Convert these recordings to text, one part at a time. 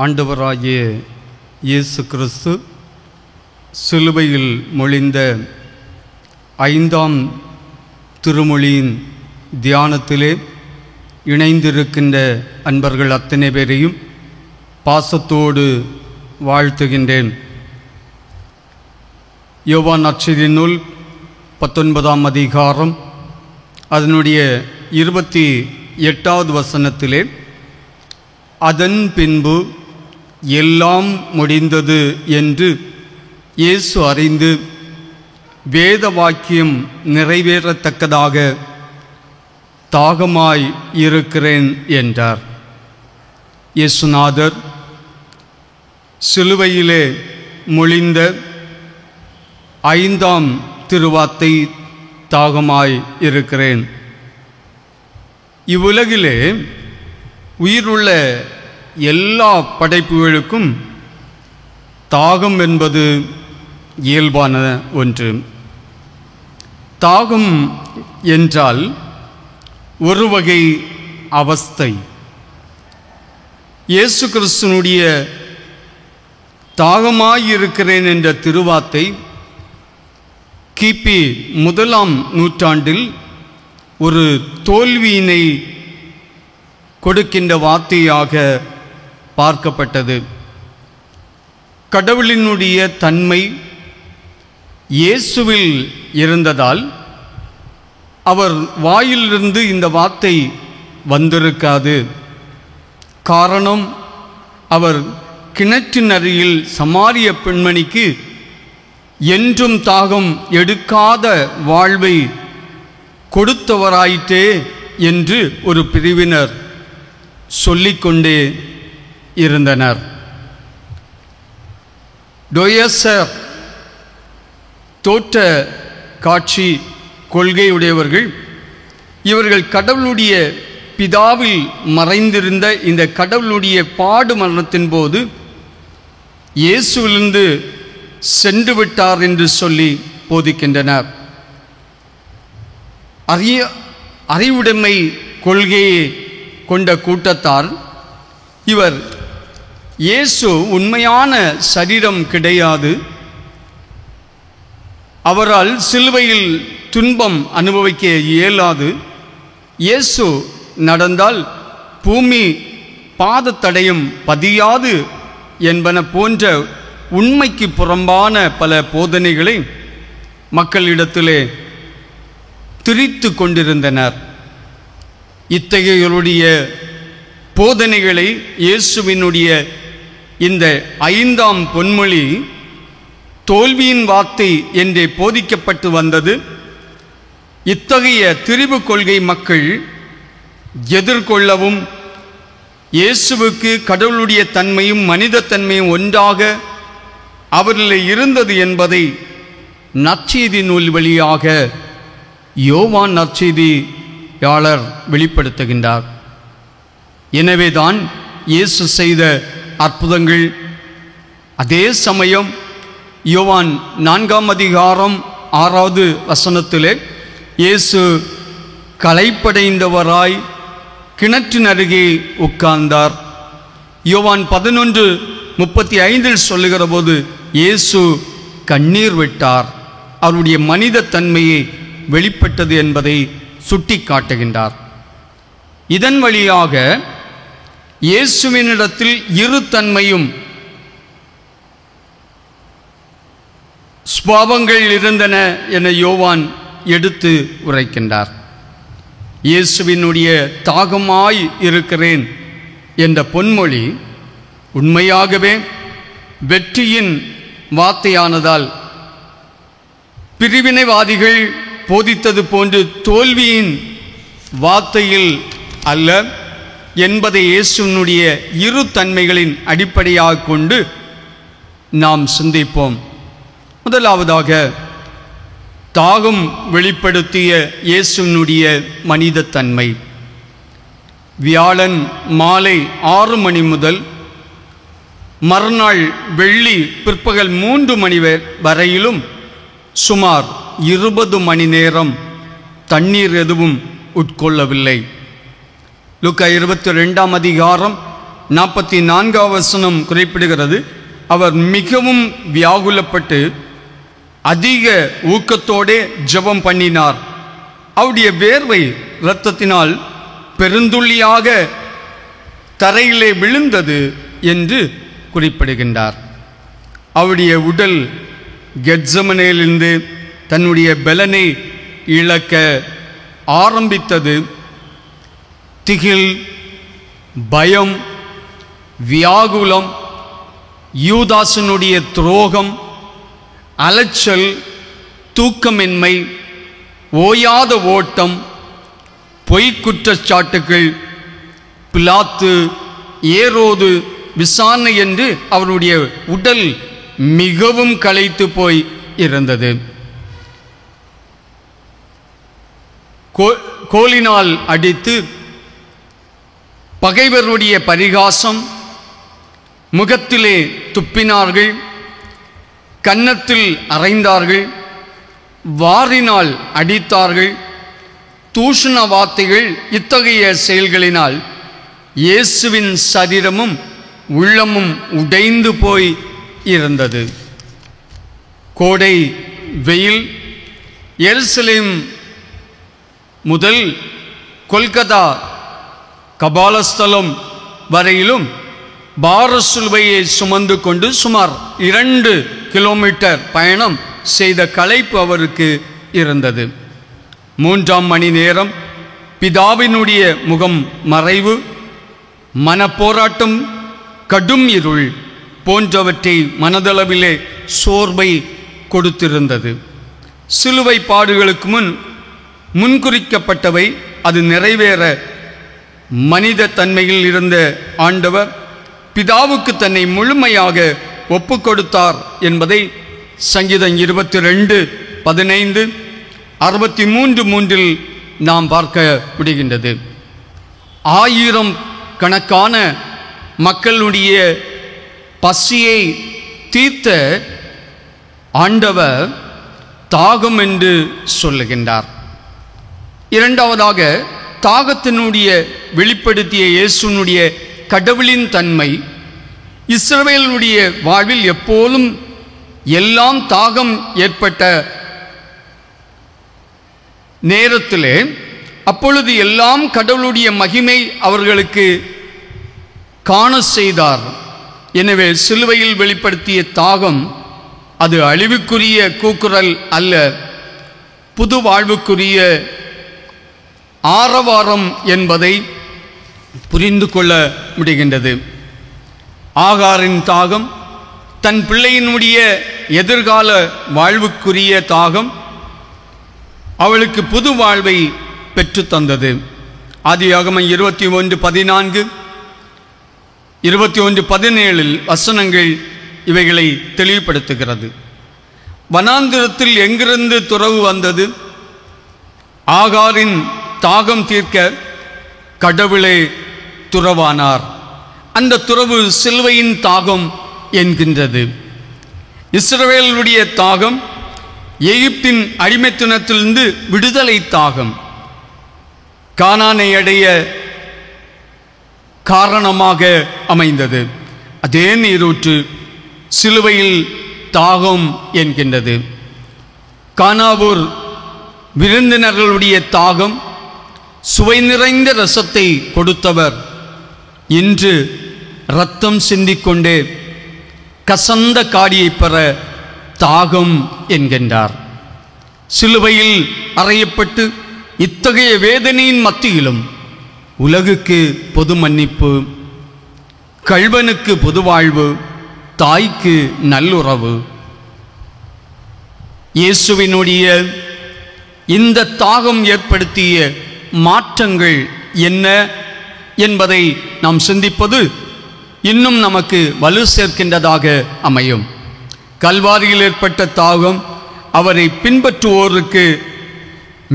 ஆண்டவராகிய இயேசு கிறிஸ்து சிலுவையில் மொழிந்த 5ஆம் திருமொழியின் தியானத்திலே இணைந்திருக்கின்ற அன்பர்கள் அத்தனை பேரையும் பாசத்தோடு வாழ்த்துகின்றேன். யோவான் நற்செய்தி நூல் 19ஆம் அதிகாரம் அதனுடைய 28வது வசனத்திலே, அதன் பின்பு எல்லாம் முடிந்தது என்று இயேசு அறிந்து வேத வாக்கியம் நிறைவேறத்தக்கதாக தாகமாய் இருக்கிறேன் என்றார். இயேசுநாதர் சிலுவையிலே மொழிந்த 5ஆம் திருவார்த்தை தாகமாய் இருக்கிறேன். இவ்வுலகிலே உயிருள்ள எல்லா படைப்புகளுக்கும் தாகம் என்பது இயல்பான ஒன்று. தாகம் என்றால் ஒரு வகை அவஸ்தை. இயேசு கிறிஸ்துனுடைய தாகமாயிருக்கிறேன் என்ற திருவார்த்தை கிபி 1ஆம் நூற்றாண்டில் ஒரு தோல்வியினை கொடுக்கின்ற வார்த்தையாக பார்க்கப்பட்டது. கடவுளினுடைய தன்மை இயேசுவில் இருந்ததால் அவர் வாயிலிருந்து இந்த வார்த்தை வந்திருக்காது. காரணம், அவர் கிணற்றின் அருகில் சமாரிய பெண்மணிக்கு என்றும் தாகம் எடுக்காத வாழ்வை கொடுத்தவராயிற்றே என்று ஒரு பிரிவினர் சொல்லிக்கொண்டே இருந்தனர். டோயசர் தோற்ற காட்சி கொள்கையுடையவர்கள் இவர்கள் கடவுளுடைய பிதாவில் மறைந்திருந்த இந்த கடவுளுடைய பாடு மரணத்தின் போது இயேசுவிலிருந்து சென்று விட்டார் என்று சொல்லி போதிக்கின்றனர். அறிவுடைமை கொள்கையை கொண்ட கூட்டத்தார் இவர் இயேசு உண்மையான சரீரம் கிடையாது, அவரால் சிலுவையில் துன்பம் அனுபவிக்க இயலாது, இயேசு நடந்தால் பூமி பாதத்தடையும் பதியாது என்பன போன்ற உண்மைக்கு புறம்பான பல போதனைகளை மக்களிடத்திலே திரித்து கொண்டிருந்தனர். இத்தகையோருடைய போதனைகளை இயேசுவினுடைய இந்த 5ஆம் பொன்மொழி தோல்வியின் வார்த்தை என்றே போதிக்கப்பட்டு வந்தது. இத்தகைய திரிவு கொள்கை மக்கள் எதிர்கொள்ளவும் இயேசுவுக்கு கடவுளுடைய தன்மையும் மனித தன்மையும் ஒன்றாக அவர்களில் இருந்தது என்பதை நற்செய்தி நூல் வழியாக யோவான் நற்செய்தியாளர் வெளிப்படுத்துகின்றார். எனவேதான் இயேசு செய்த அற்புதங்கள், அதே சமயம் யோவான் 4ஆம் அதிகாரம் 6வது வசனத்திலே இயேசு களைப்படைந்தவராய் கிணற்றின் அருகே உட்கார்ந்தார். யோவான் 11:35 சொல்லுகிற போது இயேசு கண்ணீர் விட்டார். அவருடைய மனித தன்மையை வெளிப்பட்டது என்பதை சுட்டி காட்டுகின்றார். இதன் வழியாக இயேசுவினிடத்தில் இரு தன்மையும் ஸ்வாபங்கள் இருந்தன என யோவான் எடுத்து உரைக்கின்றார். இயேசுவினுடைய தாகமாய் இருக்கிறேன் என்ற பொன்மொழி உண்மையாகவே வெற்றியின் வார்த்தையானதால் பிரிவினைவாதிகள் போதித்தது போன்று தோல்வியின் வார்த்தையில் அல்ல என்பதை இயேசுவினுடைய இரு தன்மைகளின் அடிப்படையாக கொண்டு நாம் சிந்திப்போம். முதலாவதாக தாகம் வெளிப்படுத்திய இயேசுவினுடைய மனித தன்மை. வியாழன் மாலை 6 மணி முதல் மறுநாள் வெள்ளி பிற்பகல் 3 மணி வரையிலும் சுமார் 20 மணி நேரம் தண்ணீர் எதுவும் உட்கொள்ளவில்லை. லூக்கா 22ஆம் அதிகாரம் 44 வசனம் குறிப்பிடுகிறது, அவர் மிகவும் வியாகுலப்பட்டு அதிக ஊக்கத்தோடே ஜெபம் பண்ணினார். அவருடைய வேர்வை இரத்தத்தினால் பெருந்துள்ளியாக தரையிலே விழுந்தது என்று குறிப்பிடுகின்றார். அவருடைய உடல் கெத்செமனேலிருந்து தன்னுடைய பலனை இழக்க ஆரம்பித்தது. திகில், பயம், வியாகுலம், யூதாசனுடைய துரோகம், அலைச்சல், தூக்கமின்மை, ஓயாத ஓட்டம், பொய்க்குற்றச்சாட்டுகள், பிலாத்து, ஏரோது விசாரணை என்று அவருடைய உடல் மிகவும் களைத்து போய் இருந்தது. கோலினால் அடித்து பகைவருடைய பரிகாசம், முகத்திலே துப்பினார்கள், கன்னத்தில் அறைந்தார்கள், வாரினால் அடித்தார்கள். தூஷண வார்த்தைகள், இத்தகைய செயல்களினால் இயேசுவின் சரீரமும் உள்ளமும் உடைந்து போய் இருந்தது. கோடை வெயில் எருசலேம் முதல் கொல்கத்தா கபாலஸ்தலம் வரையிலும் பாரசுலுவையை சுமந்து கொண்டு சுமார் 2 கிலோமீட்டர் பயணம் செய்த களைப்பு அவருக்கு இருந்தது. 3ஆம் மணி நேரம் பிதாவினுடைய முகம் மறைவு, மனப்போராட்டம், கடும் இருள் போன்றவற்றை மனதளவிலே சோர்வை கொடுத்திருந்தது. சிலுவை பாடுகளுக்கு முன்குறிக்கப்பட்டவை அது நிறைவேற மனித தன்மையில் இருந்த ஆண்டவர் பிதாவுக்கு தன்னை முழுமையாக ஒப்பு கொடுத்தார் என்பதை சங்கீதம் 22:15, 63:3 நாம் பார்க்க முடிகின்றது. 1000 கணக்கான மக்களுடைய பசியை தீர்த்த ஆண்டவர் தாகம் என்று சொல்லுகின்றார். இரண்டாவதாக, தாகத்தினுடைய வெளிப்படுத்திய இயேசுனுடைய கடவுளின் தன்மை இஸ்ரவேலுடைய வாழ்வில் எப்போதும் எல்லாம் தாகம் ஏற்பட்ட நேரத்திலே அப்பொழுது எல்லாம் கடவுளுடைய மகிமை அவர்களுக்கு காண செய்தார். எனவே சிலுவையில் வெளிப்படுத்திய தாகம் அது அழிவுக்குரிய கூக்குரல் அல்ல, புது வாழ்வுக்குரிய ஆரவாரம் என்பதை புரிந்து கொள்ள முடிகின்றது. ஆகாரின் தாகம் தன் பிள்ளையினுடைய எதிர்கால வாழ்வுக்குரிய தாகம் அவளுக்கு புது வாழ்வை பெற்று தந்தது. ஆதியாகமம் 21:14, 21:17 வசனங்கள் இவைகளை தெளிவுபடுத்துகிறது. வனாந்திரத்தில் எங்கிருந்து துறவு வந்தது? ஆகாரின் தாகம் தீர்க்க கடவுளே துறவானார். அந்த துறவு சிலுவையின் தாகம் என்கின்றது. இஸ்ரவேலுடைய தாகம் எகிப்தின் அடிமைத்தனத்திலிருந்து விடுதலை தாகம், கானானை அடைய காரணமாக அமைந்தது. அதே நீரூற்று சிலுவையில் தாகம் என்கின்றது. கானாவூர் விருந்தினர்களுடைய தாகம், சுவை நிறைந்த ரசத்தை கொடுத்தவர் இன்று இரத்தம் சிந்திக்கொண்டே கசந்த காடியை பெற தாகம் என்கின்றார். சிலுவையில் அறையப்பட்டு இத்தகைய வேதனையின் மத்தியிலும் உலகுக்கு பொது மன்னிப்பு, கள்வனுக்கு பொது வாழ்வு, தாய்க்கு நல்லுறவு. இயேசுவினுடைய இந்த தாகம் ஏற்படுத்திய மாற்றங்கள் என்ன என்பதை நாம் சிந்திப்பது இன்னும் நமக்கு வலு சேர்க்கின்றதாக அமையும். கல்வாரியில் ஏற்பட்ட தாகம் அவரை பின்பற்றுவோருக்கு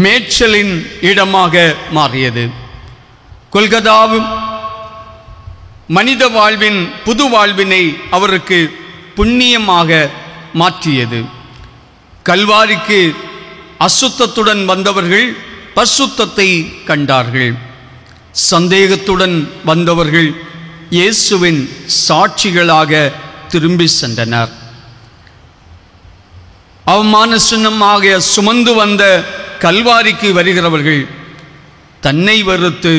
மேய்ச்சலின் இடமாக மாறியது. கொல்கத்தாவும் மனித வாழ்வின் புது வாழ்வினை அவருக்கு புண்ணியமாக மாற்றியது. கல்வாரிக்கு அசுத்தத்துடன் வந்தவர்கள் பரிசுத்தத்தை கண்டார்கள். சந்தேகத்துடன் வந்தவர்கள் இயேசுவின் சாட்சிகளாக திரும்பி சென்றனர். அவமான சின்னமாக சுமந்து வந்த கல்வாரிக்கு வருகிறவர்கள் தன்னை வெறுத்து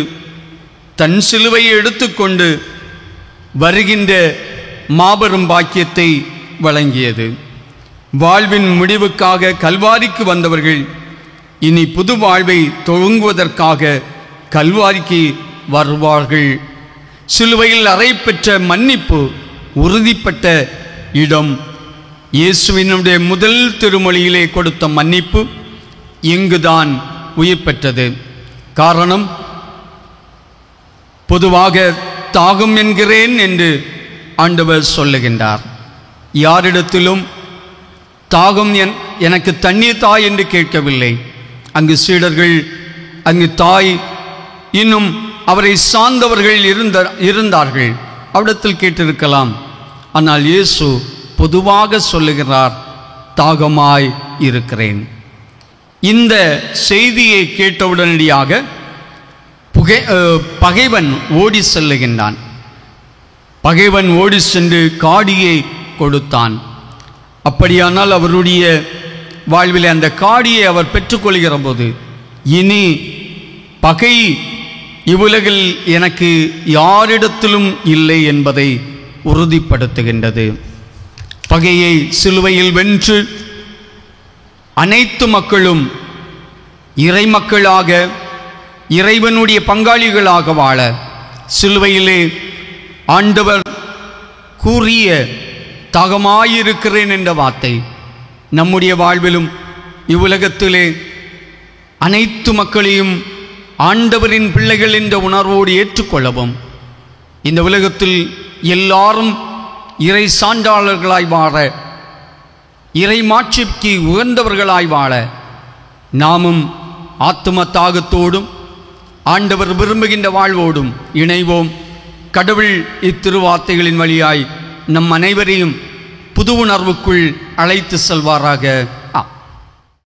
தன் சிலுவையை எடுத்துக்கொண்டு வருகின்ற மாபெரும் பாக்கியத்தை வழங்கியது. வாழ்வின் முடிவுக்காக கல்வாரிக்கு வந்தவர்கள் இனி புது வாழ்வை துவங்குவதற்காக கல்வாரிக்கு வருவார்கள். சிலுவையில் அறை பெற்ற மன்னிப்பு உறுதிப்பட்ட இடம். இயேசுவினுடைய முதல் திருமொழியிலே கொடுத்த மன்னிப்பு இங்குதான் உயிர் பெற்றது. காரணம், பொதுவாக தாகம் என்கிறேன் என்று ஆண்டவர் சொல்லுகின்றார். யாரிடத்திலும் தாகம் எனக்கு தண்ணீர் தாய் என்று கேட்கவில்லை. அங்கு சீடர்கள், அங்கு தாய், இன்னும் அவரை சார்ந்தவர்கள் இருந்தார்கள். அவரிடத்தில் கேட்டிருக்கலாம். ஆனால் இயேசு பொதுவாக சொல்லுகிறார், தாகமாய் இருக்கிறேன். இந்த செய்தியை கேட்டவுடனடியாக பகைவன் ஓடி செல்லுகின்றான். பகைவன் ஓடி சென்று காடியை கொடுத்தான். அப்படியானால் அவருடைய வாழ்வில் அந்த காடியை அவர் பெற்றுக்கொள்கிற போது இனி பகை இவ்வுலகில் எனக்கு யாரிடத்திலும் இல்லை என்பதை உறுதிப்படுத்துகின்றது. பகையை சிலுவையில் வென்று அனைத்து மக்களும் இறை மக்களாக, இறைவனுடைய பங்காளிகளாக வாழ சிலுவையிலே ஆண்டவர் கூறிய தாகமாயிருக்கிறேன் என்ற வார்த்தை நம்முடைய வாழ்விலும் இவ்வுலகத்திலே அனைத்து மக்களையும் ஆண்டவரின் பிள்ளைகள் என்ற உணர்வோடு ஏற்றுக்கொள்ளவும், இந்த உலகத்தில் எல்லாரும் இறை சான்றாளர்களாய் வாழ, இறை மாட்சிக்கு உகந்தவர்களாய் வாழ நாமும் ஆத்தும தாகத்தோடும் ஆண்டவர் விரும்புகின்ற வாழ்வோடும் இணைவோம். கடவுள் இத்திருவார்த்தைகளின் வழியாய் நம் அனைவரையும் புது உணர்வுக்குள் அழைத்து செல்வாராக.